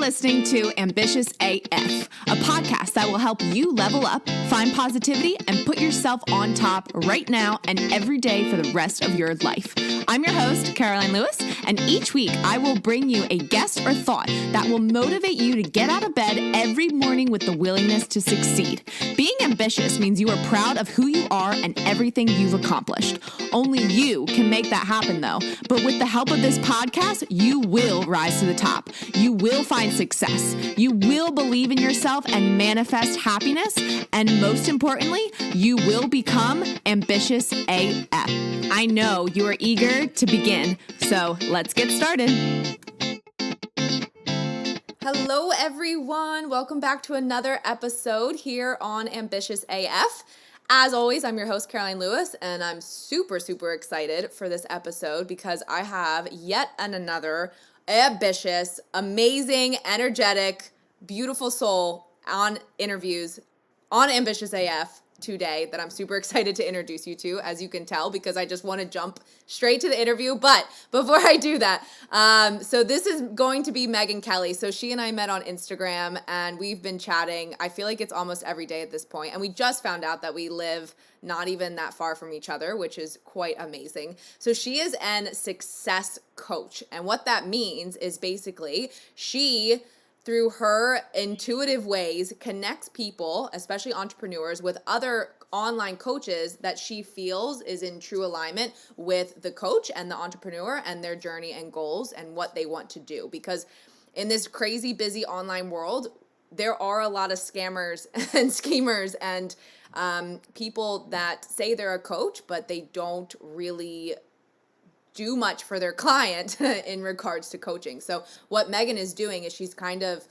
listening to Ambitious AF, a podcast that will help you level up, find positivity, and put yourself on top right now and every day for the rest of your life. I'm your host, Caroline Lewis, and each week I will bring you a guest or thought that will motivate you to get out of bed every morning with the willingness to succeed. Being ambitious means you are proud of who you are and everything you've accomplished. Only you can make that happen, though. But with the help of this podcast, you will rise to the top. You will find success. You will believe in yourself and manifest happiness. And most importantly, you will become ambitious AF. I know you are eager to begin, so let's get started. Hello, everyone. Welcome back to another episode here on Ambitious AF. As always, I'm your host, Caroline Lewis, and I'm super excited for this episode because I have yet another ambitious, amazing, energetic, beautiful soul on interviews on Ambitious AF today that I'm super excited to introduce you to, as you can tell, because I just want to jump straight to the interview. But before I do that, so this is going to be Megan Kelly. So she and I met on Instagram and we've been chatting. I feel like it's almost every day at this point. And we just found out that we live not even that far from each other, which is quite amazing. So she is an success coach. And what that means is basically she, through her intuitive ways, connects people, especially entrepreneurs, with other online coaches that she feels is in true alignment with the coach and the entrepreneur and their journey and goals and what they want to do. Because in this crazy busy online world, there are a lot of scammers and schemers and people that say they're a coach, but they don't really do much for their client in regards to coaching. So what Megan is doing is she's kind of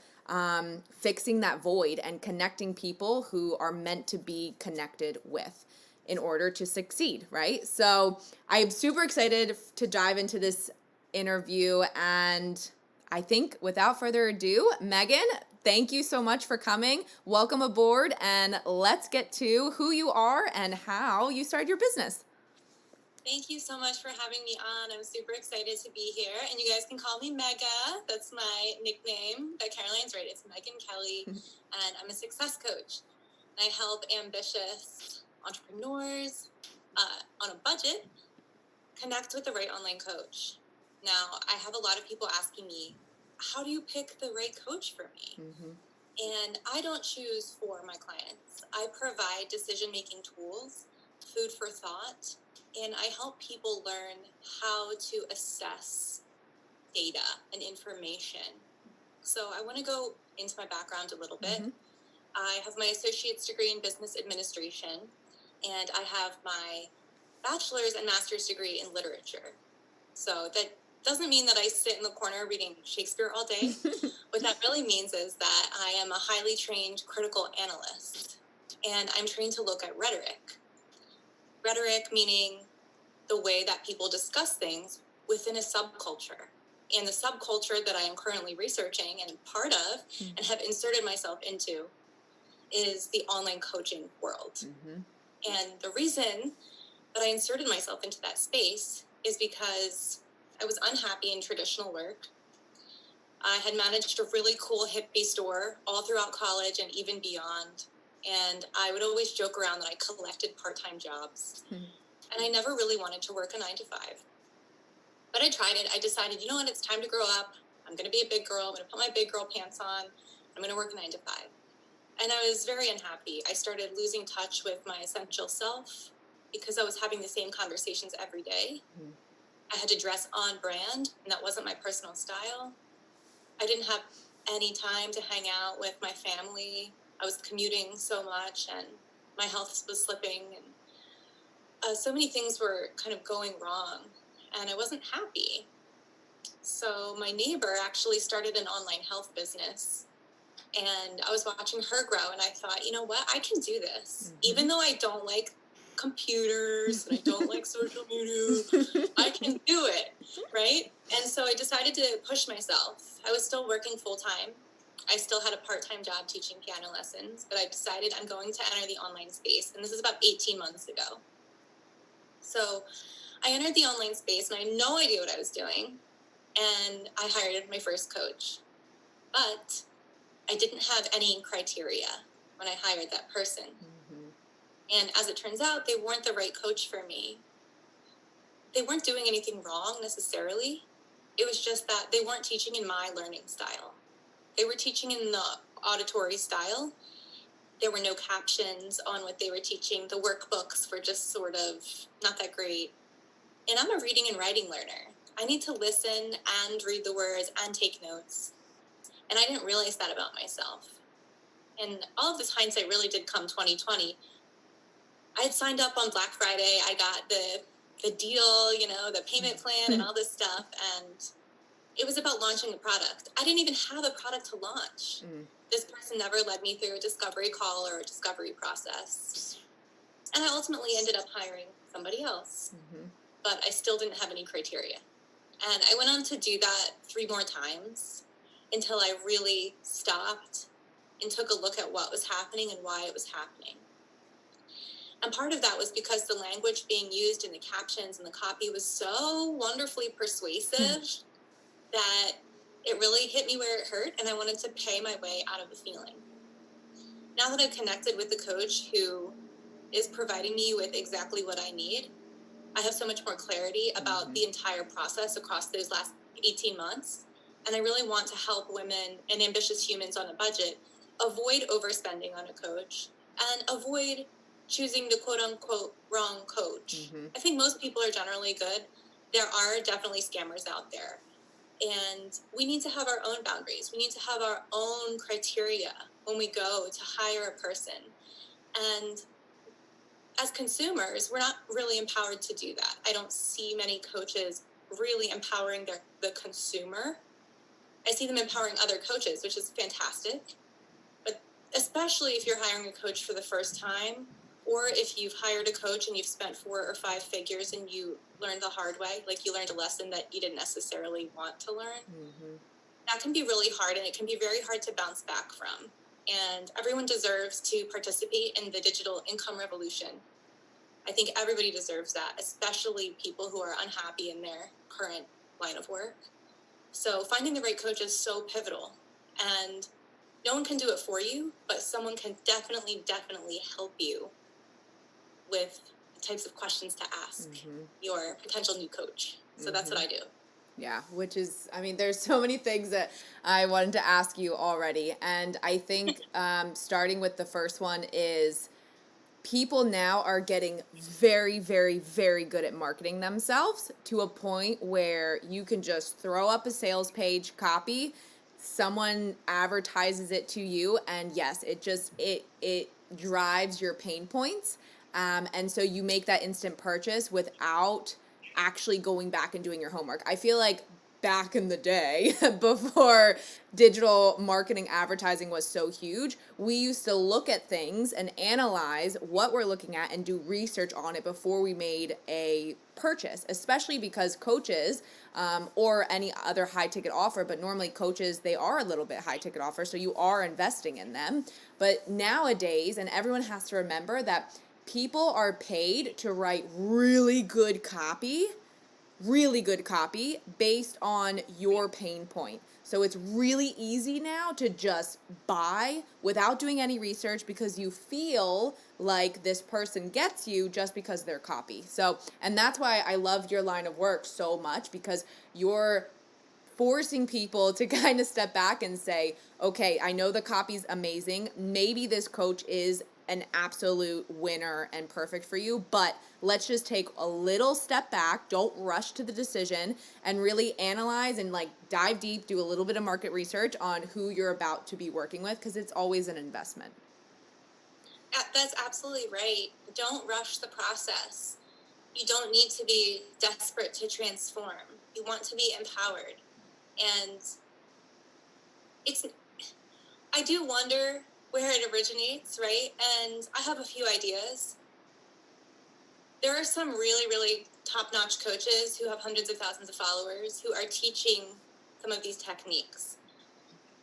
fixing that void and connecting people who are meant to be connected with in order to succeed, right? So I'm super excited to dive into this interview, and I think without further ado, Megan, thank you so much for coming. Welcome aboard, and let's get to who you are and how you started your business. Thank you so much for having me on. I'm super excited to be here. And you guys can call me Mega. That's my nickname. But Caroline's right. It's Megan Kelly. And I'm a success coach. And I help ambitious entrepreneurs on a budget connect with the right online coach. Now, I have a lot of people asking me, how do you pick the right coach for me? Mm-hmm. And I don't choose for my clients. I provide decision-making tools, food for thought, and I help people learn how to assess data and information. So I want to go into my background a little bit. Mm-hmm. I have my associate's degree in business administration, and I have my bachelor's and master's degree in literature. So that doesn't mean that I sit in the corner reading Shakespeare all day. What that really means is that I am a highly trained critical analyst, and I'm trained to look at rhetoric. Rhetoric meaning the way that people discuss things within a subculture. And the subculture that I am currently researching and part of and have inserted myself into is the online coaching world. Mm-hmm. And the reason that I inserted myself into that space is because I was unhappy in traditional work. I had managed a really cool hippie store all throughout college and even beyond. And I would always joke around that I collected part-time jobs. Mm-hmm. And I never really wanted to work a 9-to-5. But I tried it. I decided, you know what, it's time to grow up. I'm going to be a big girl. I'm going to put my big girl pants on. I'm going to work a 9-to-5. And I was very unhappy. I started losing touch with my essential self because I was having the same conversations every day. Mm-hmm. I had to dress on brand, and that wasn't my personal style. I didn't have any time to hang out with my family. I was commuting so much, and my health was slipping, and so many things were kind of going wrong, and I wasn't happy. So my neighbor actually started an online health business, and I was watching her grow, and I thought, you know what, I can do this. Mm-hmm. Even though I don't like computers and I don't like social media, I can do it, right? And so I decided to push myself. I was still working full-time. I still had a part-time job teaching piano lessons, but I decided I'm going to enter the online space, and this is about 18 months ago. So I entered the online space, and I had no idea what I was doing, and I hired my first coach. But I didn't have any criteria when I hired that person. And as it turns out, they weren't the right coach for me. They weren't doing anything wrong necessarily. It was just that they weren't teaching in my learning style. They were teaching in the auditory style. There were no captions on what they were teaching. The workbooks were just sort of not that great. And I'm a reading and writing learner. I need to listen and read the words and take notes. And I didn't realize that about myself. And all of this hindsight really did come 2020. I had signed up on Black Friday. I got the deal, you know, the payment plan and all this stuff. And it was about launching a product. I didn't even have a product to launch. This person never led me through a discovery call or a discovery process. And I ultimately ended up hiring somebody else. But I still didn't have any criteria. And I went on to do that 3 more times until I really stopped and took a look at what was happening and why it was happening. And part of that was because the language being used in the captions and the copy was so wonderfully persuasive that it really hit me where it hurt, and I wanted to pay my way out of the feeling. Now that I've connected with the coach who is providing me with exactly what I need, I have so much more clarity about the entire process across those last 18 months. And I really want to help women and ambitious humans on a budget avoid overspending on a coach and avoid choosing the quote-unquote wrong coach. I think most people are generally good. There are definitely scammers out there. And we need to have our own boundaries. We need to have our own criteria when we go to hire a person. And as consumers, we're not really empowered to do that. I don't see many coaches really empowering the consumer. I see them empowering other coaches, which is fantastic. But especially if you're hiring a coach for the first time, or if you've hired a coach and you've spent 4 or 5 figures and you learned the hard way, like you learned a lesson that you didn't necessarily want to learn, that can be really hard, and it can be very hard to bounce back from. And everyone deserves to participate in the digital income revolution. I think everybody deserves that, especially people who are unhappy in their current line of work. So finding the right coach is so pivotal. And no one can do it for you, but someone can definitely help you with the types of questions to ask your potential new coach. So that's what I do. Yeah, which is, I mean, there's so many things that I wanted to ask you already. And I think starting with the first one is people now are getting very, very, very good at marketing themselves to a point where you can just throw up a sales page copy, someone advertises it to you, and yes, it drives your pain points. And so you make that instant purchase without actually going back and doing your homework. I feel like back in the day, before digital marketing advertising was so huge, we used to look at things and analyze what we're looking at and do research on it before we made a purchase, especially because coaches or any other high ticket offer, but normally coaches, they are a little bit high ticket offer, so you are investing in them. But nowadays, and everyone has to remember that people are paid to write really good copy based on your pain point. So it's really easy now to just buy without doing any research because you feel like this person gets you just because they're copy. So, and that's why I loved your line of work so much, because you're forcing people to kind of step back and say, okay, I know the copy's amazing. Maybe this coach is an absolute winner and perfect for you, but let's just take a little step back. Don't rush to the decision and really analyze and like dive deep, do a little bit of market research on who you're about to be working with, because it's always an investment. That's absolutely right. Don't rush the process. You don't need to be desperate to transform. You want to be empowered. And I do wonder where it originates, right? And I have a few ideas. There are some really, really top-notch coaches who have hundreds of thousands of followers who are teaching some of these techniques.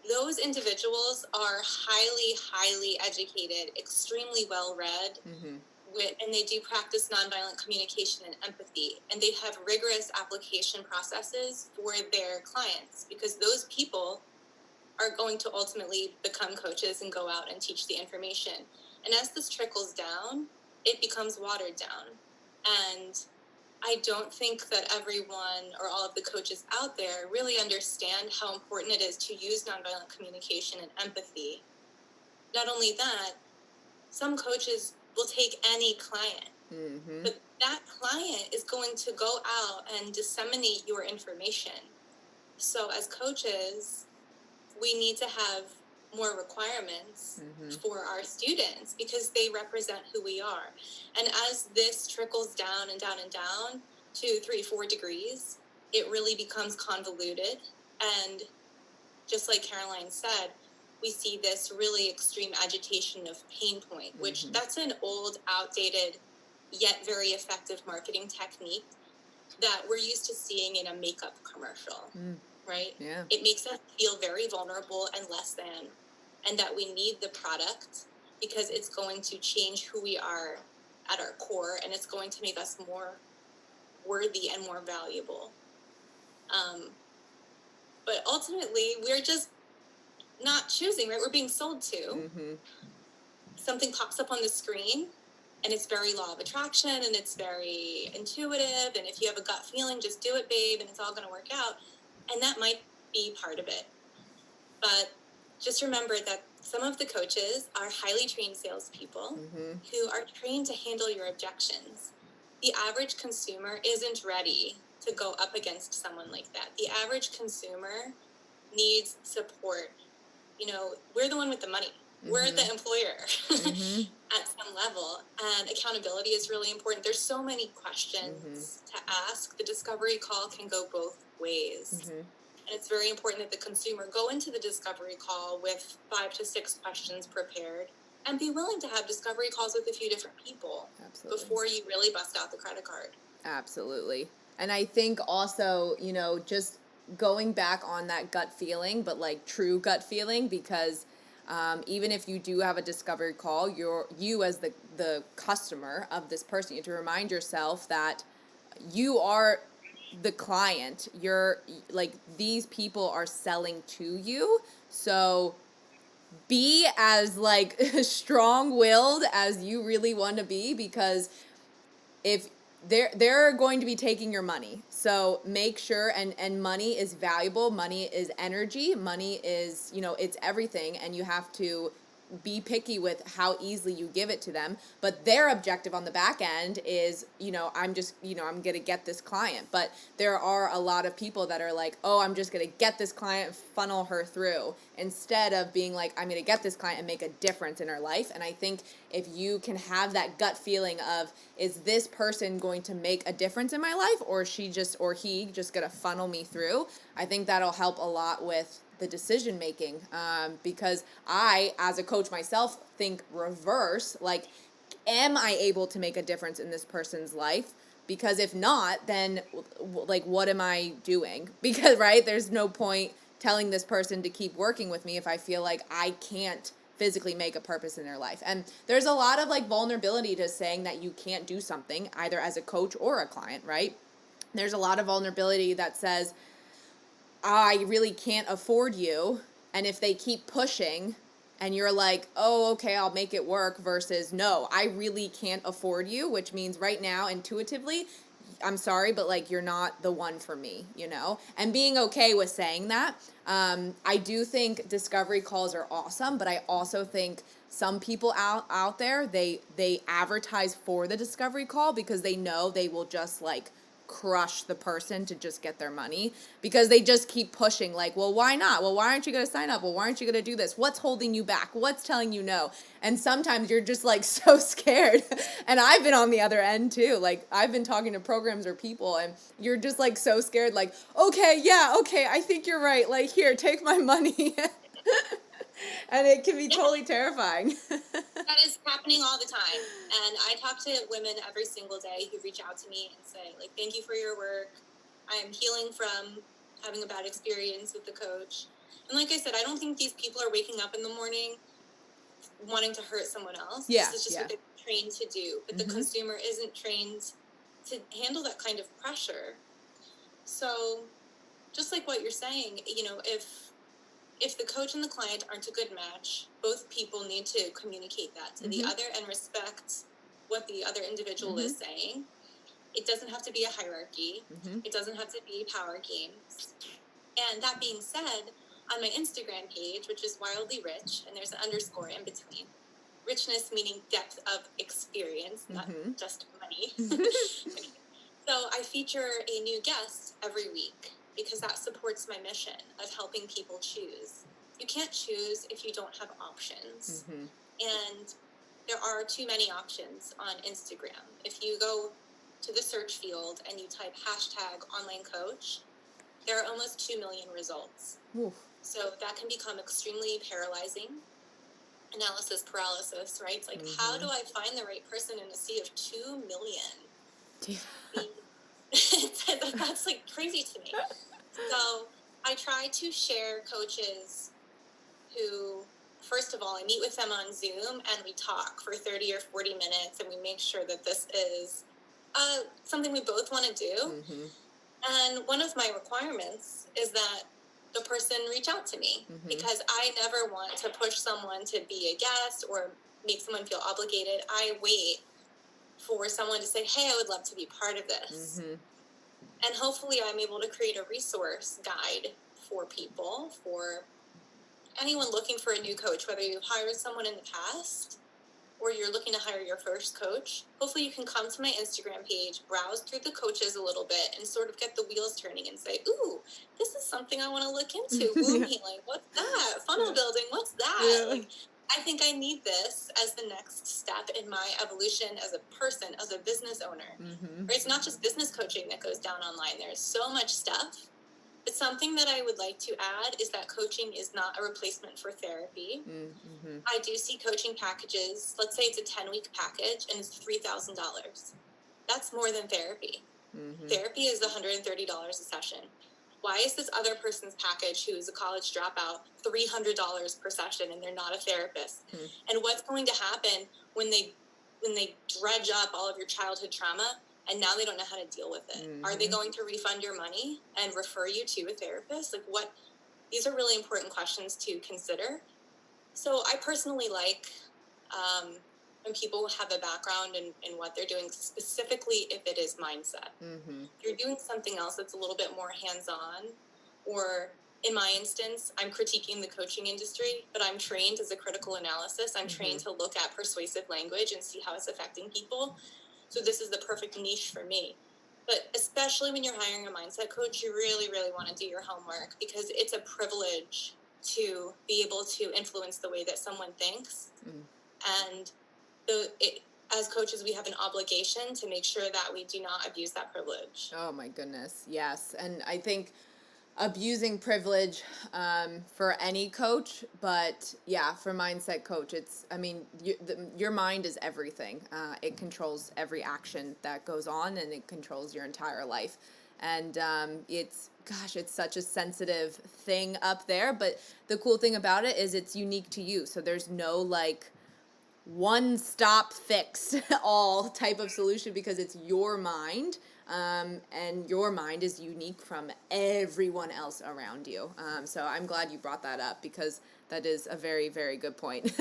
Those individuals are highly, highly educated, extremely well-read, and they do practice nonviolent communication and empathy, and they have rigorous application processes for their clients, because those people are going to ultimately become coaches and go out and teach the information. And as this trickles down, it becomes watered down. And I don't think that everyone or all of the coaches out there really understand how important it is to use nonviolent communication and empathy. Not only that, some coaches will take any client, but that client is going to go out and disseminate your information. So as coaches, we need to have more requirements for our students because they represent who we are. And as this trickles down and down and down to 3-4 degrees, it really becomes convoluted. And just like Caroline said, we see this really extreme agitation of pain point, which that's an old, outdated, yet very effective marketing technique that we're used to seeing in a makeup commercial. Right? Yeah. It makes us feel very vulnerable and less than, and that we need the product because it's going to change who we are at our core, and it's going to make us more worthy and more valuable. But ultimately, we're just not choosing, right? We're being sold to. Something pops up on the screen, and it's very law of attraction, and it's very intuitive, and if you have a gut feeling, just do it, babe, and it's all going to work out. And that might be part of it. But just remember that some of the coaches are highly trained salespeople who are trained to handle your objections. The average consumer isn't ready to go up against someone like that. The average consumer needs support. You know, we're the one with the money. We're the employer at some level. And accountability is really important. There's so many questions to ask. The discovery call can go both ways. And it's very important that the consumer go into the discovery call with 5 to 6 questions prepared and be willing to have discovery calls with a few different people before you really bust out the credit card. Absolutely. And I think also, you know, just going back on that gut feeling, but like true gut feeling, because even if you do have a discovery call, you as the customer of this person, you have to remind yourself that you are the client. You're like, these people are selling to you. So be as like strong-willed as you really want to be, because if they're going to be taking your money. So make sure, and money is valuable, money is energy, money is, you know, it's everything, and you have to be picky with how easily you give it to them. But their objective on the back end is, you know, I'm going to get this client. But there are a lot of people that are like, oh, I'm just going to get this client, funnel her through, instead of being like, I'm going to get this client and make a difference in her life. And I think if you can have that gut feeling of, is this person going to make a difference in my life, or he just going to funnel me through, I think that'll help a lot with the decision making, because I, as a coach myself, think reverse, like, am I able to make a difference in this person's life? Because if not, then like, what am I doing? Because, right, there's no point telling this person to keep working with me if I feel like I can't physically make a purpose in their life. And there's a lot of like vulnerability to saying that you can't do something, either as a coach or a client, right? There's a lot of vulnerability that says, I really can't afford you. And if they keep pushing and you're like, oh, okay, I'll make it work, versus, no, I really can't afford you, which means right now, intuitively, I'm sorry, but like, you're not the one for me, you know? And being okay with saying that. I do think discovery calls are awesome, but I also think some people out there, they advertise for the discovery call because they know they will just like crush the person to just get their money, because they just keep pushing like, well, why not? Well, why aren't you going to sign up? Well, why aren't you going to do this? What's holding you back? What's telling you no? And sometimes you're just like so scared. And I've been on the other end too. Like, I've been talking to programs or people, and you're just like so scared, like, okay, yeah, okay, I think you're right. Like, here, take my money. And it can be totally terrifying. That is happening all the time. And I talk to women every single day who reach out to me and say, like, thank you for your work. I am healing from having a bad experience with the coach. And like I said, I don't think these people are waking up in the morning wanting to hurt someone else. Yeah, This is just what they're trained to do. But the consumer isn't trained to handle that kind of pressure. So just like what you're saying, you know, if if the coach and the client aren't a good match, both people need to communicate that to the other and respect what the other individual is saying. It doesn't have to be a hierarchy. It doesn't have to be power games. And that being said, on my Instagram page, which is Wildly Rich, and there's an underscore in between, richness meaning depth of experience, not just money. So I feature a new guest every week because that supports my mission of helping people choose. You can't choose if you don't have options. And there are too many options on Instagram. If you go to the search field and you type #online coach, there are almost 2 million results. Oof. So that can become extremely paralyzing. Analysis paralysis, right? It's like, how do I find the right person in a sea of 2 million? That's like crazy to me. So I try to share coaches who, first of all, I meet with them on Zoom and we talk for 30 or 40 minutes and we make sure that this is something we both want to do. And one of my requirements is that the person reach out to me because I never want to push someone to be a guest or make someone feel obligated. I wait for someone to say, hey, I would love to be part of this. And hopefully I'm able to create a resource guide for people, for anyone looking for a new coach, whether you've hired someone in the past or you're looking to hire your first coach. Hopefully you can come to my Instagram page, browse through the coaches a little bit and sort of get the wheels turning and say, ooh, this is something I want to look into. Womb healing, what's that? Funnel building, what's that? Like, I think I need this as the next step in my evolution as a person, as a business owner. Right? It's not just business coaching that goes down online. There's so much stuff. But something that I would like to add is that coaching is not a replacement for therapy. I do see coaching packages. Let's say it's a 10-week package and it's $3,000. That's more than therapy. Therapy is $130 a session. Why is this other person's package, who is a college dropout, $300 per session and they're not a therapist? And what's going to happen when they dredge up all of your childhood trauma and now they don't know how to deal with it? Are they going to refund your money and refer you to a therapist? Like, what? These are really important questions to consider. So I personally like when people have a background in what they're doing, specifically if it is mindset. If you're doing something else that's a little bit more hands-on, or in my instance, I'm critiquing the coaching industry, but I'm trained as a critical analysis. I'm trained to look at persuasive language and see how it's affecting people. So this is the perfect niche for me. But especially when you're hiring a mindset coach, you really, really want to do your homework because it's a privilege to be able to influence the way that someone thinks. And as coaches, we have an obligation to make sure that we do not abuse that privilege. Oh my goodness, yes. And I think abusing privilege for any coach, but yeah, for mindset coach, it's, I mean, your mind is everything. It controls every action that goes on, and it controls your entire life. And it's such a sensitive thing up there, but the cool thing about it is it's unique to you. So there's no like one stop fix all type of solution because it's your mind. And your mind is unique from everyone else around you. So I'm glad you brought that up because that is a very, very good point.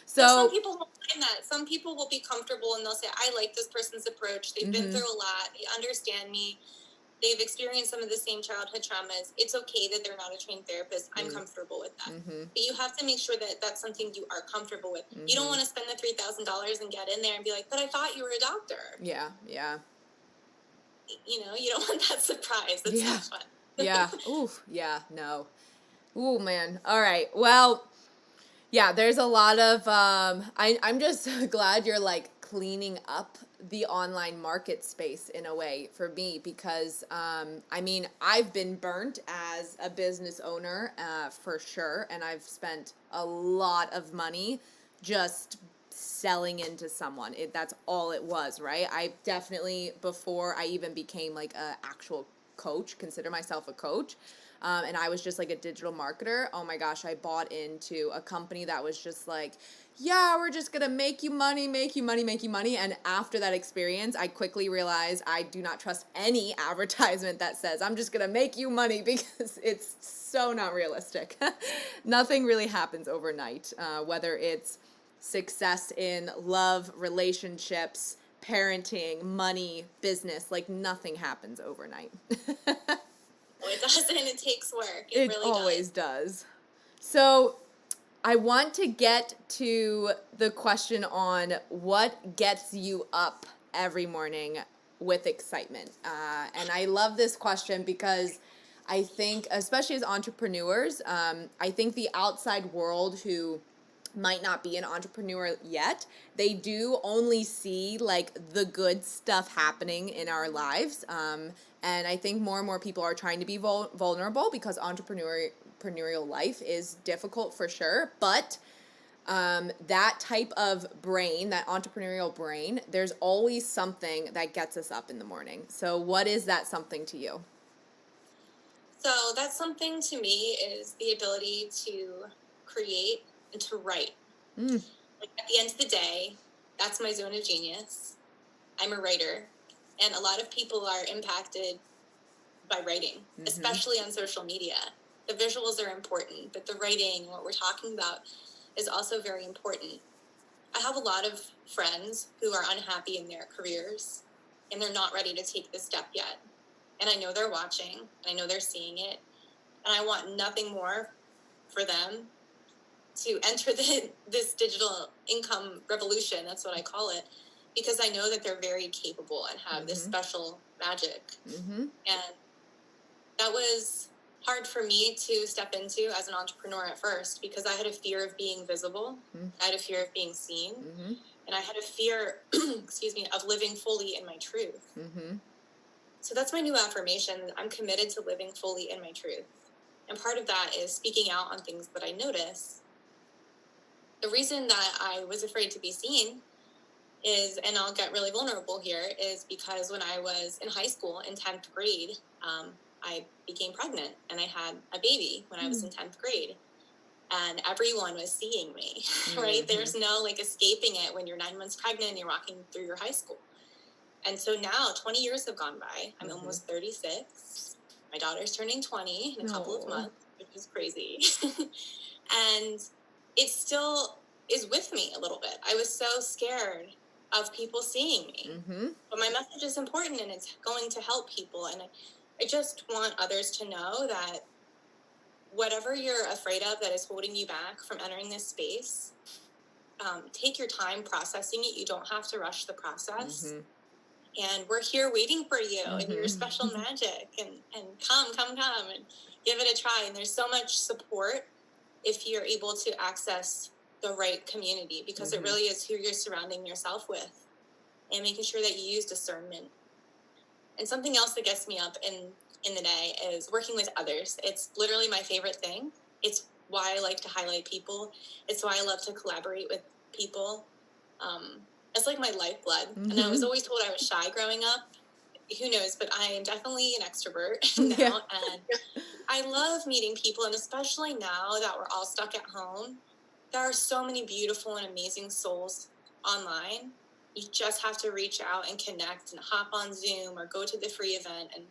So some people won't find that. Some people will be comfortable and they'll say, I like this person's approach. They've been through a lot. They understand me. They've experienced some of the same childhood traumas. It's okay that they're not a trained therapist. I'm comfortable with that. But you have to make sure that that's something you are comfortable with. You don't want to spend the $3,000 and get in there and be like, but I thought you were a doctor. Yeah. You know, you don't want that surprise. That's not fun. Yeah. Oof. Yeah. No. Ooh, man. All right. Well, yeah, there's a lot of, I'm just glad you're like cleaning up the online market space in a way for me because, I mean, I've been burnt as a business owner, for sure. And I've spent a lot of money just selling into someone. That's all it was, right? I definitely, before I even became like a actual consider myself a coach. And I was just like a digital marketer. Oh my gosh, I bought into a company that was just like, yeah, we're just going to make you money, make you money, make you money. And after that experience, I quickly realized I do not trust any advertisement that says, I'm just going to make you money, because it's so not realistic. Nothing really happens overnight, whether it's success in love, relationships, parenting, money, business, like nothing happens overnight. It doesn't. It takes work. It really always does. So I want to get to the question on what gets you up every morning with excitement. And I love this question because I think, especially as entrepreneurs, I think the outside world who might not be an entrepreneur yet, they do only see like the good stuff happening in our lives. And I think more and more people are trying to be vulnerable, because entrepreneurial life is difficult for sure. But that type of brain, that entrepreneurial brain, there's always something that gets us up in the morning. So what is that something to you? So that's something to me is the ability to create and to write. Like at the end of the day, that's my zone of genius. I'm a writer, and a lot of people are impacted by writing, especially on social media. The visuals are important, but the writing, what we're talking about, is also very important. I have a lot of friends who are unhappy in their careers, and they're not ready to take this step yet. And I know they're watching, and I know they're seeing it, and I want nothing more for them to enter this digital income revolution. That's what I call it, because I know that they're very capable and have this special magic. And that was hard for me to step into as an entrepreneur at first, because I had a fear of being visible. I had a fear of being seen. And I had a fear, of living fully in my truth. So that's my new affirmation. I'm committed to living fully in my truth. And part of that is speaking out on things that I notice. The reason that I was afraid to be seen is, and I'll get really vulnerable here, is because when I was in high school in 10th grade, I became pregnant, and I had a baby when I was in 10th grade. And everyone was seeing me, right? There's no like escaping it when you're 9 months pregnant and you're walking through your high school. And so now 20 years have gone by. I'm almost 36. My daughter's turning 20 in a couple of months, which is crazy. And it still is with me a little bit. I was so scared of people seeing me. But my message is important, and it's going to help people. And I just want others to know that whatever you're afraid of that is holding you back from entering this space, take your time processing it. You don't have to rush the process. And we're here waiting for you and your special magic, and come and give it a try. And there's so much support if you're able to access the right community, because it really is who you're surrounding yourself with, and making sure that you use discernment. And something else that gets me up in the day is working with others. It's literally my favorite thing. It's why I like to highlight people. It's why I love to collaborate with people. It's like my lifeblood. And I was always told I was shy growing up. Who knows? But I am definitely an extrovert now. And I love meeting people. And especially now that we're all stuck at home, there are so many beautiful and amazing souls online. You just have to reach out and connect and hop on Zoom or go to the free event. And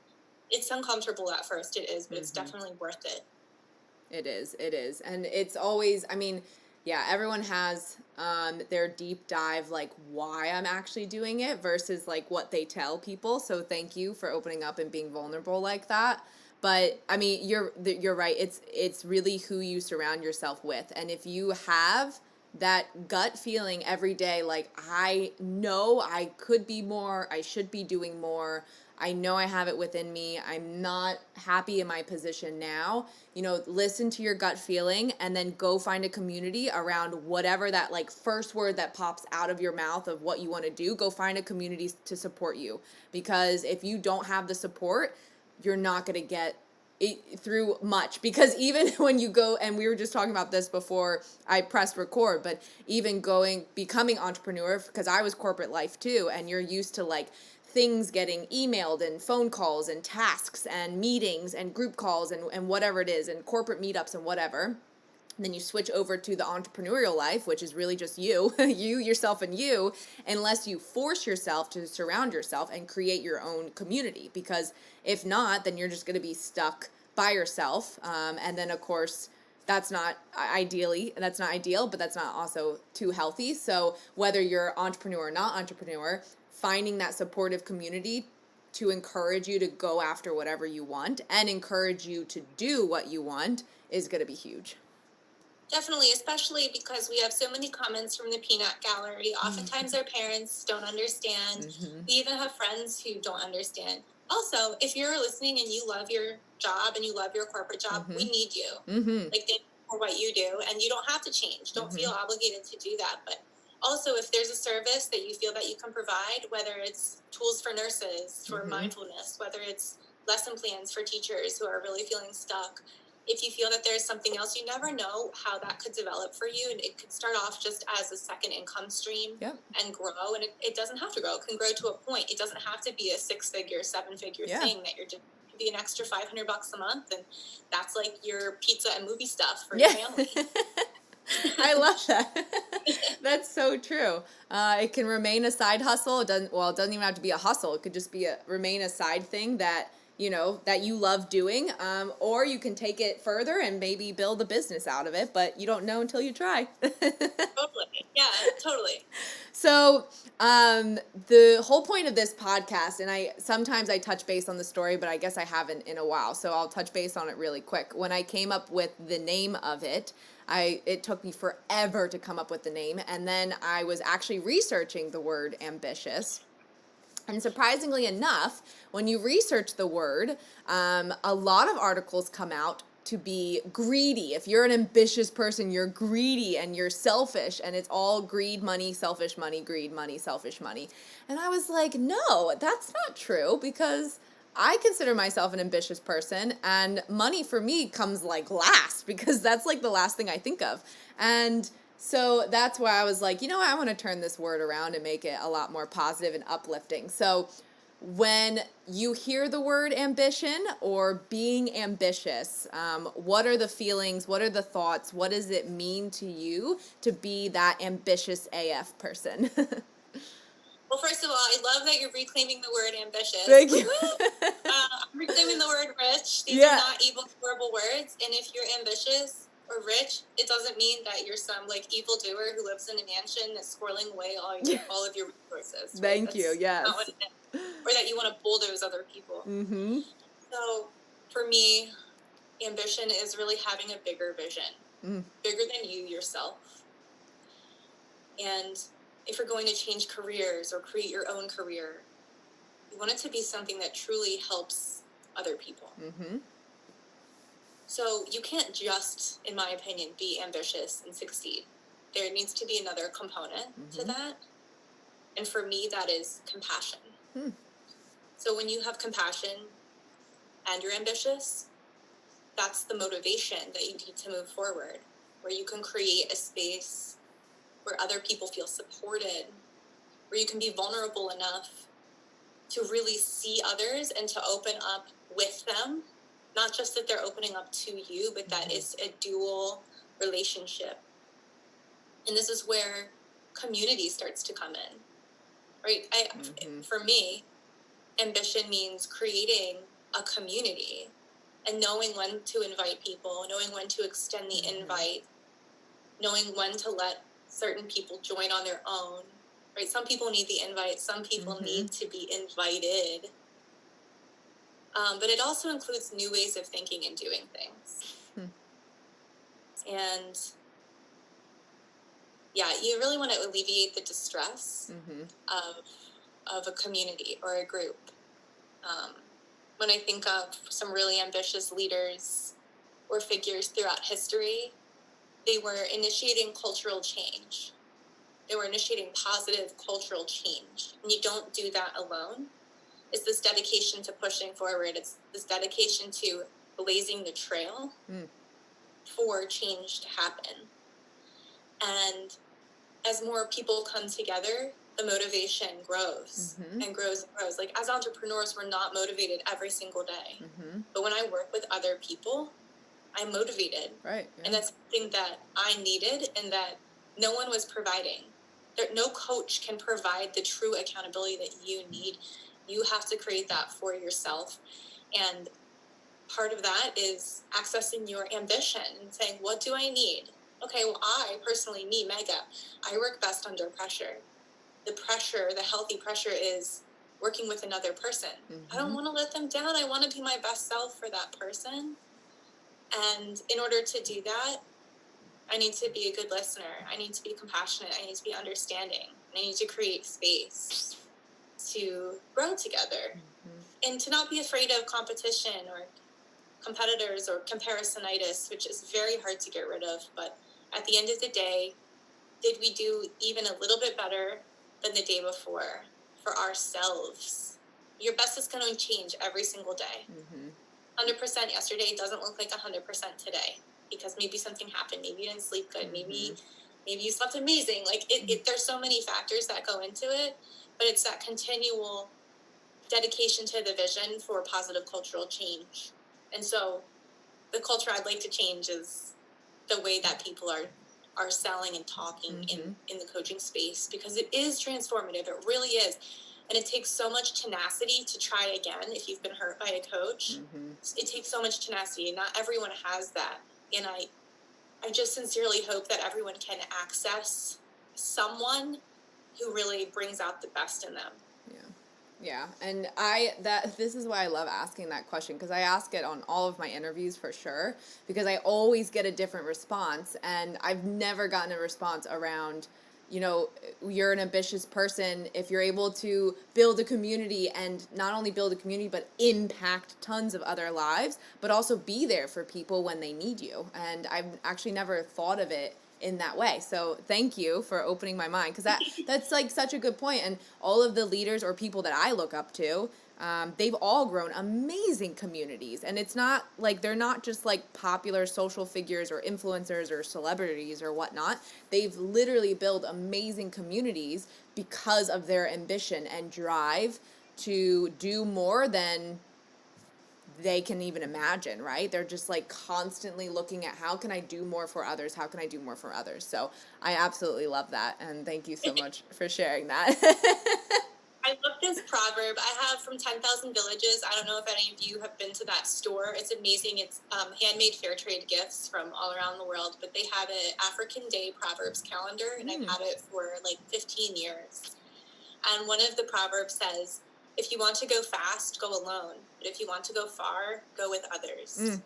it's uncomfortable at first. It is, but it's definitely worth it. It is. And it's always, I mean, yeah, everyone has their deep dive, like why I'm actually doing it versus like what they tell people. So thank you for opening up and being vulnerable like that. But I mean, you're right. It's really who you surround yourself with. And if you have that gut feeling every day, like I know I could be more, I should be doing more, I know I have it within me, I'm not happy in my position now, listen to your gut feeling, and then go find a community around whatever that like first word that pops out of your mouth of what you want to do. Go find a community to support you, because if you don't have the support, you're not going to get through much. Because even when you go, and we were just talking about this before I pressed record, but even becoming entrepreneur, because I was corporate life too, and you're used to like things getting emailed and phone calls and tasks and meetings and group calls and whatever it is and corporate meetups and whatever. And then you switch over to the entrepreneurial life, which is really just you, you, yourself, and you, unless you force yourself to surround yourself and create your own community. Because if not, then you're just going to be stuck by yourself. And then, of course, that's not ideal, but that's not also too healthy. So whether you're entrepreneur or not entrepreneur, finding that supportive community to encourage you to go after whatever you want and encourage you to do what you want is going to be huge. Definitely, especially because we have so many comments from the peanut gallery. Oftentimes our parents don't understand. We even have friends who don't understand. Also, if you're listening and you love your job and you love your corporate job, we need you. Like, thank you for what you do, and you don't have to change. Don't feel obligated to do that. But also, if there's a service that you feel that you can provide, whether it's tools for nurses, for mindfulness, whether it's lesson plans for teachers who are really feeling stuck, if you feel that there's something else, you never know how that could develop for you. And it could start off just as a second income stream and grow. And it doesn't have to grow. It can grow to a point. It doesn't have to be a 6-figure, 7-figure thing that you're doing. It could be an extra $500 a month. And that's like your pizza and movie stuff for your family. I love that. That's so true. It can remain a side hustle. It doesn't even have to be a hustle. It could just be remain a side thing that that you love doing, or you can take it further and maybe build a business out of it, but you don't know until you try. Totally. Yeah, totally. So, the whole point of this podcast, and sometimes I touch base on the story, but I guess I haven't in a while, so I'll touch base on it really quick. When I came up with the name of it, it took me forever to come up with the name, and then I was actually researching the word ambitious. And surprisingly enough, when you research the word, a lot of articles come out to be greedy. If you're an ambitious person, you're greedy and you're selfish, and it's all greed, money, selfish money, greed, money, selfish money. And I was like, no, that's not true, because I consider myself an ambitious person, and money for me comes like last, because that's like the last thing I think of. And so that's why I was like, I want to turn this word around and make it a lot more positive and uplifting. So when you hear the word ambition or being ambitious, what are the feelings? What are the thoughts? What does it mean to you to be that ambitious AF person? Well, first of all, I love that you're reclaiming the word ambitious. Thank you. I'm reclaiming the word rich. These are not evil, horrible words. And if you're ambitious or rich, it doesn't mean that you're some evildoer who lives in a mansion that's squirreling away all of your resources. Right? Thank you. Yes. Not what it is. Or that you want to bulldoze other people. So for me, ambition is really having a bigger vision, bigger than you yourself. And if you're going to change careers or create your own career, you want it to be something that truly helps other people. So you can't just, in my opinion, be ambitious and succeed. There needs to be another component to that. And for me, that is compassion. So when you have compassion and you're ambitious, that's the motivation that you need to move forward, where you can create a space where other people feel supported, where you can be vulnerable enough to really see others and to open up with them. Not just that they're opening up to you, but that it's a dual relationship. And this is where community starts to come in, right? For me, ambition means creating a community and knowing when to invite people, knowing when to extend the invite, knowing when to let certain people join on their own, right? Some people need the invite. Some people need to be invited. But it also includes new ways of thinking and doing things. And you really want to alleviate the distress of a community or a group. When I think of some really ambitious leaders or figures throughout history, they were initiating cultural change. They were initiating positive cultural change. And you don't do that alone. It's this dedication to pushing forward. It's this dedication to blazing the trail for change to happen. And as more people come together, the motivation grows and grows and grows. Like, as entrepreneurs, we're not motivated every single day. But when I work with other people, I'm motivated. Right. Yeah. And that's something that I needed and that no one was providing. No coach can provide the true accountability that you need. You have to create that for yourself. And part of that is accessing your ambition and saying, what do I need? Okay, well, I personally, Mega, I work best under pressure. The healthy pressure is working with another person. I don't want to let them down. I want to be my best self for that person. And in order to do that, I need to be a good listener. I need to be compassionate. I need to be understanding. And I need to create space to grow together and to not be afraid of competition or competitors or comparisonitis, which is very hard to get rid of. But at the end of the day, did we do even a little bit better than the day before for ourselves? Your best is going to change every single day. 100% yesterday doesn't look like 100% today because maybe something happened. Maybe you didn't sleep good. Maybe you slept amazing. Like, there's so many factors that go into it, but it's that continual dedication to the vision for positive cultural change. And so the culture I'd like to change is the way that people are selling and talking in the coaching space, because it is transformative. It really is. And it takes so much tenacity to try again if you've been hurt by a coach. It takes so much tenacity, and not everyone has that. And I just sincerely hope that everyone can access someone who really brings out the best in them. Yeah, and this is why I love asking that question, because I ask it on all of my interviews for sure, because I always get a different response, and I've never gotten a response around, you're an ambitious person if you're able to build a community, and not only build a community, but impact tons of other lives, but also be there for people when they need you. And I've actually never thought of it in that way. So thank you for opening my mind, because that's like such a good point. And all of the leaders or people that I look up to, they've all grown amazing communities. And it's not like they're not just like popular social figures or influencers or celebrities or whatnot. They've literally built amazing communities because of their ambition and drive to do more than they can even imagine, right? They're just like constantly looking at, how can I do more for others? How can I do more for others? So I absolutely love that. And thank you so much for sharing that. I love this proverb. I have from 10,000 Villages. I don't know if any of you have been to that store. It's amazing. It's handmade fair trade gifts from all around the world, but they have an African Day Proverbs calendar, and I've had it for like 15 years. And one of the proverbs says, if you want to go fast, go alone. But if you want to go far, go with others. And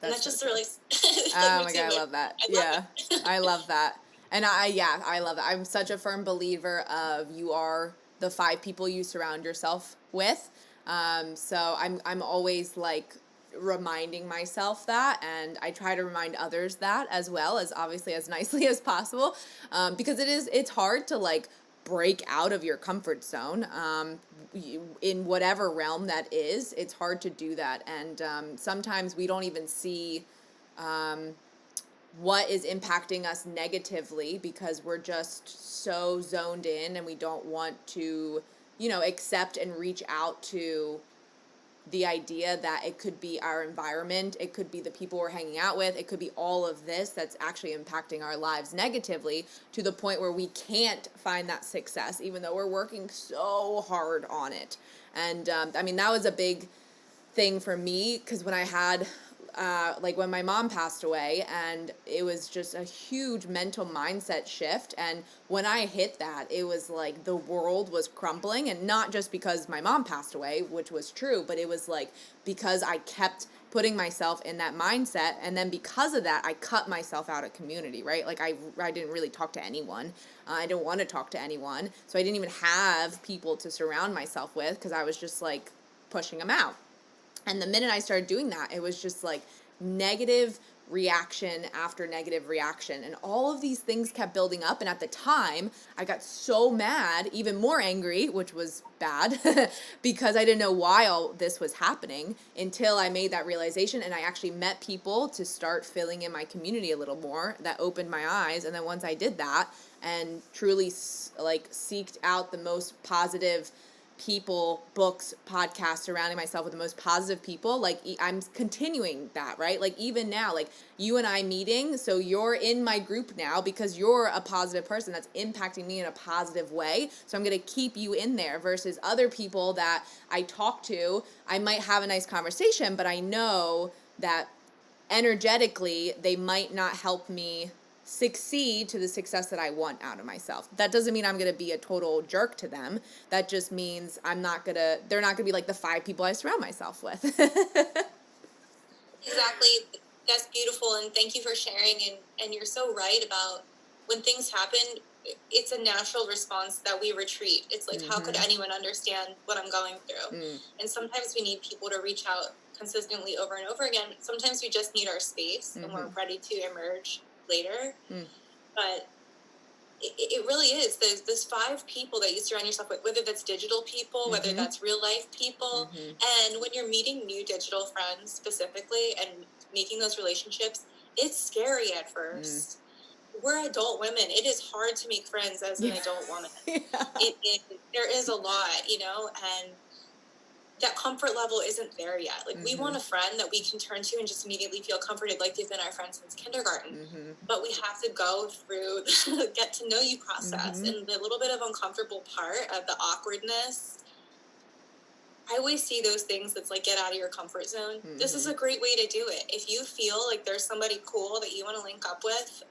that's just really... Oh my God, I love that. I love that. And I love that. I'm such a firm believer of, you are the 5 people you surround yourself with. So I'm always like reminding myself that, and I try to remind others that as well, as obviously as nicely as possible, because it's hard to like break out of your comfort zone, in whatever realm that is. It's hard to do that, and sometimes we don't even see what is impacting us negatively, because we're just so zoned in, and we don't want to, accept and reach out to the idea that it could be our environment, it could be the people we're hanging out with, it could be all of this that's actually impacting our lives negatively, to the point where we can't find that success, even though we're working so hard on it. And that was a big thing for me, because when I had when my mom passed away, and it was just a huge mental mindset shift. And when I hit that, it was like the world was crumbling, and not just because my mom passed away, which was true, but it was like because I kept putting myself in that mindset. And then because of that, I cut myself out of community, right? Like I didn't really talk to anyone. I didn't want to talk to anyone. So I didn't even have people to surround myself with, because I was just like pushing them out. And the minute I started doing that, it was just like negative reaction after negative reaction. And all of these things kept building up. And at the time, I got so mad, even more angry, which was bad, because I didn't know why all this was happening until I made that realization. And I actually met people to start filling in my community a little more. That opened my eyes. And then once I did that and truly like seeked out the most positive people, books, podcasts, surrounding myself with the most positive people, like I'm continuing that, right? Like even now, like you and I meeting, so you're in my group now because you're a positive person that's impacting me in a positive way. So I'm going to keep you in there versus other people that I talk to. I might have a nice conversation, but I know that energetically they might not help me succeed to the success that I want out of myself. That doesn't mean I'm going to be a total jerk to them. That just means they're not going to be like the 5 people I surround myself with. Exactly. That's beautiful. And thank you for sharing. And you're so right about when things happen, it's a natural response that we retreat. It's like, how could anyone understand what I'm going through? And sometimes we need people to reach out consistently over and over again. Sometimes we just need our space and we're ready to emerge later. But it really is. There's 5 people that you surround yourself with, whether that's digital people, whether that's real life people. And when you're meeting new digital friends specifically and making those relationships, it's scary at first. We're adult women. It is hard to make friends as an adult woman. There is a lot, and that comfort level isn't there yet. Like we want a friend that we can turn to and just immediately feel comforted, like they've been our friend since kindergarten. But we have to go through the get to know you process and the little bit of uncomfortable part of the awkwardness. I always see those things that's like, get out of your comfort zone. This is a great way to do it. If you feel like there's somebody cool that you want to link up with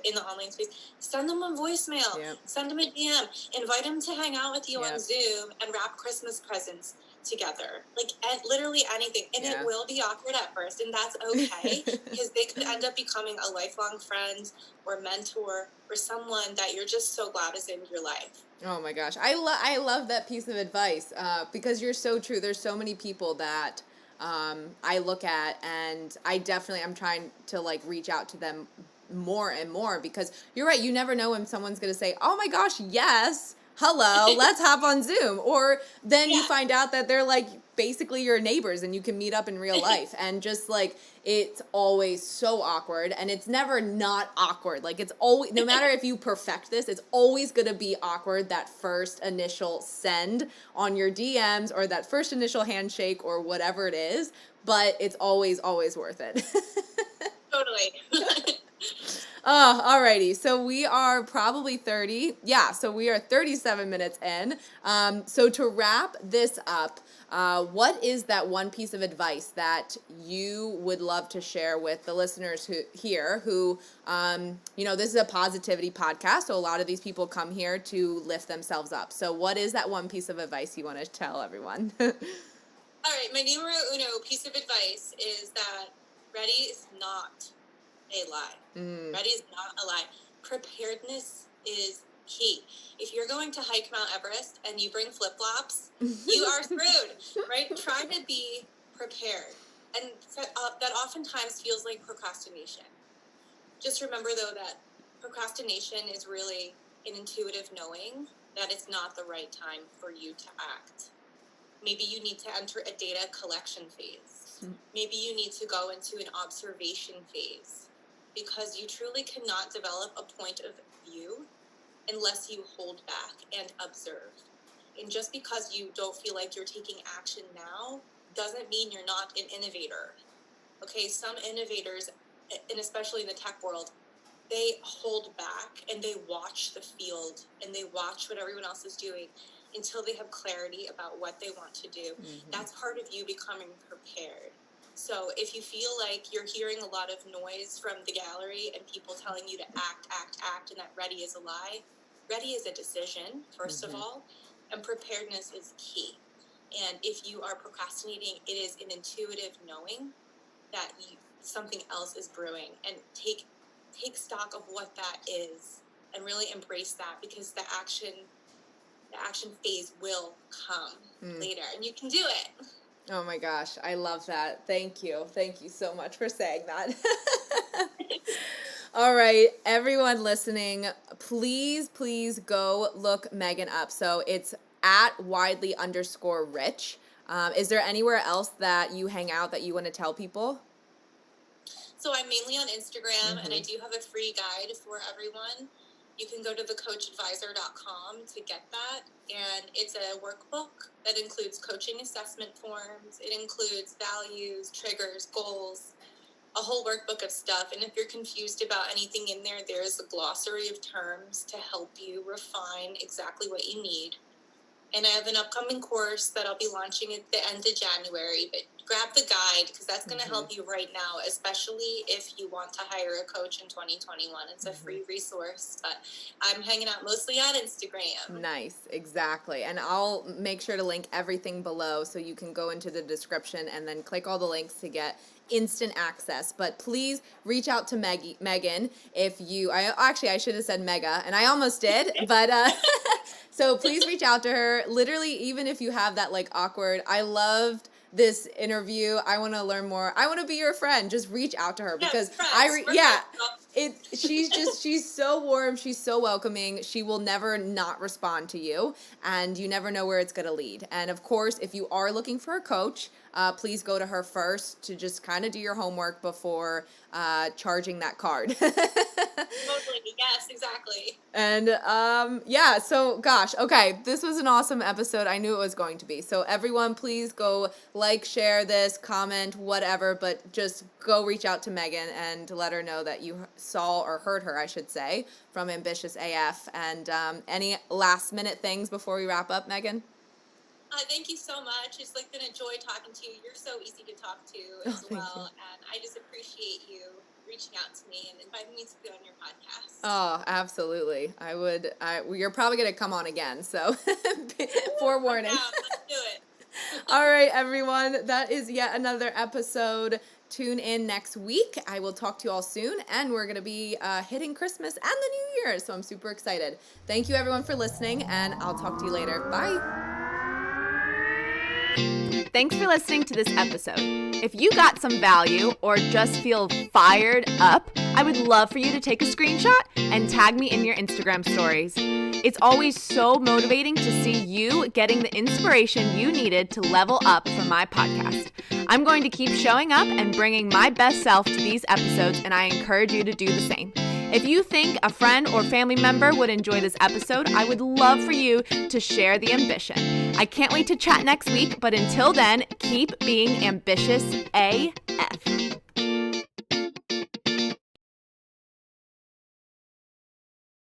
in the online space, send them a voicemail, send them a DM, invite them to hang out with you on Zoom and wrap Christmas presents together. Like literally anything. And it will be awkward at first, and that's okay because they could end up becoming a lifelong friend or mentor or someone that you're just so glad is in your life. Oh my gosh. I love that piece of advice because you're so true. There's so many people that I look at, and I'm trying to like reach out to them more and more because you're right. You never know when someone's going to say, oh my gosh, yes, hello, let's hop on Zoom. Or then you find out that they're like basically your neighbors and you can meet up in real life. And just like, it's always so awkward, and it's never not awkward. Like it's always, no matter if you perfect this, it's always going to be awkward that first initial send on your DMs or that first initial handshake or whatever it is, but it's always worth it. Totally. Oh, alrighty. So we are probably 30. Yeah, so we are 37 minutes in. So to wrap this up, what is that one piece of advice that you would love to share with the listeners who this is a positivity podcast, so a lot of these people come here to lift themselves up. So what is that one piece of advice you want to tell everyone? All right, my numero uno piece of advice is that ready is not a lie. Ready is not a lie. Preparedness is key. If you're going to hike Mount Everest and you bring flip-flops, you are screwed, right? Try to be prepared. And that oftentimes feels like procrastination. Just remember, though, that procrastination is really an intuitive knowing that it's not the right time for you to act. Maybe you need to enter a data collection phase. Maybe you need to go into an observation phase, because you truly cannot develop a point of view unless you hold back and observe. And just because you don't feel like you're taking action now doesn't mean you're not an innovator. Okay, some innovators, and especially in the tech world, they hold back and they watch the field and they watch what everyone else is doing until they have clarity about what they want to do. That's part of you becoming prepared. So if you feel like you're hearing a lot of noise from the gallery and people telling you to act, and that ready is a lie, ready is a decision, first of all, and preparedness is key. And if you are procrastinating, it is an intuitive knowing that something else is brewing, and take stock of what that is and really embrace that, because the action phase will come later, and you can do it. Oh my gosh, I love that. Thank you. Thank you so much for saying that. All right, everyone listening, please go look Megan up. So it's at widely_rich. Is there anywhere else that you hang out that you want to tell people? So I'm mainly on Instagram, and I do have a free guide for everyone. You can go to thecoachadvisor.com to get that, and it's a workbook that includes coaching assessment forms. It includes values, triggers, goals, a whole workbook of stuff. And if you're confused about anything in there, there's a glossary of terms to help you refine exactly what you need. And I have an upcoming course that I'll be launching at the end of January, but grab the guide because that's going to help you right now, especially if you want to hire a coach in 2021. It's a free resource, but I'm hanging out mostly on Instagram. Nice, exactly. And I'll make sure to link everything below so you can go into the description and then click all the links to get instant access. But please reach out to Megan if you, I should have said Mega, and I almost did, but so please reach out to her. Literally, even if you have that like awkward, I loved this interview, I want to learn more, I want to be your friend, just reach out to her because she's so warm, she's so welcoming, she will never not respond to you, and you never know where it's going to lead. And of course, if you are looking for a coach, please go to her first to just kind of do your homework before charging that card. Totally, yes, exactly. And so gosh, okay, this was an awesome episode. I knew it was going to be. So everyone, please go like, share this, comment, whatever, but just go reach out to Megan and let her know that you saw or heard her, I should say, from Ambitious AF. And any last minute things before we wrap up, Megan? Thank you so much. It's been a joy talking to you. You're so easy to talk to as well. And I just appreciate you reaching out to me and inviting me to be on your podcast. Oh, absolutely. You're probably going to come on again. So forewarning. Yeah, let's do it. All right, everyone. That is yet another episode. Tune in next week. I will talk to you all soon, and we're going to be hitting Christmas and the New Year, so I'm super excited. Thank you, everyone, for listening, and I'll talk to you later. Bye. Thanks for listening to this episode. If you got some value or just feel fired up, I would love for you to take a screenshot and tag me in your Instagram stories. It's always so motivating to see you getting the inspiration you needed to level up for my podcast. I'm going to keep showing up and bringing my best self to these episodes, and I encourage you to do the same. If you think a friend or family member would enjoy this episode, I would love for you to share the ambition. I can't wait to chat next week, but until then, keep being ambitious AF.